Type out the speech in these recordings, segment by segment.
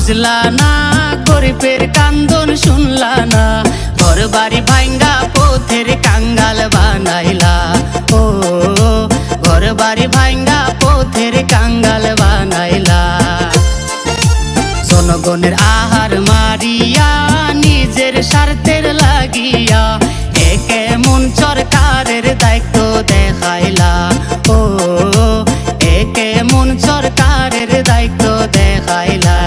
বুঝলা না, গরিবের কান্দন শুনলা না, ঘর বাড়ি ভাঙ্গা পথের কাঙ্গাল বানাইলা। ও ঘর বাড়ি ভাঙ্গা পথের কাঙ্গাল বানাইলা। জনগণের আহার মারিয়া নিজের স্বার্থের লাগিয়া একে মন সরকারের দায়িত্ব দেখাইলা। ও একে মন সরকারের দায়িত্ব দেখাইলা।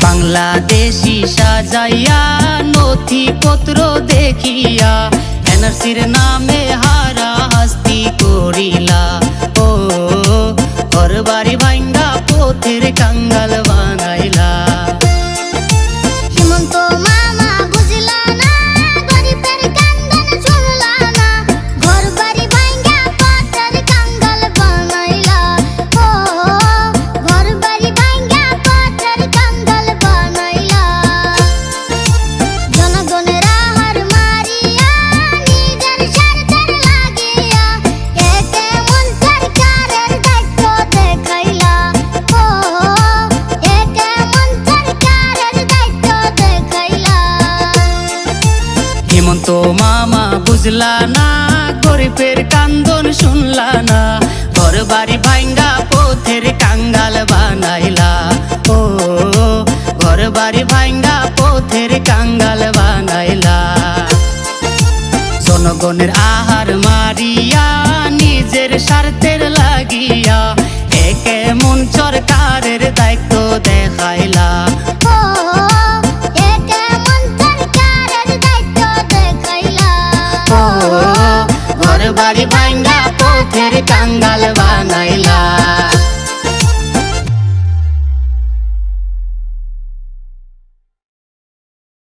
বাংলাদেশি সাজাইয়া নথিপত্র দেখিয়া এনআরসির নামে হারা হাস্তি করিলা। ও ঘর বাড়ি ভাঙ্গা পথের কাঙ্গাল বানাইলা। হেমন্ত মামা বুঝলা না, গরিবের কান্দন শুনলা না, ঘর বাড়ি ভাঙ্গা পথের কাঙ্গাল বানাইলা। ও ঘর বাড়ি ভাঙ্গা পথের কাঙ্গাল বানাইলা। জনগণের আহার মারিয়া নিজের স্বার্থের লাগিয়া একে মন সরকারের দায়িত্ব দেখাইলা। ঘর বাড়ি ভাঙ্গা পথের কাঙ্গাল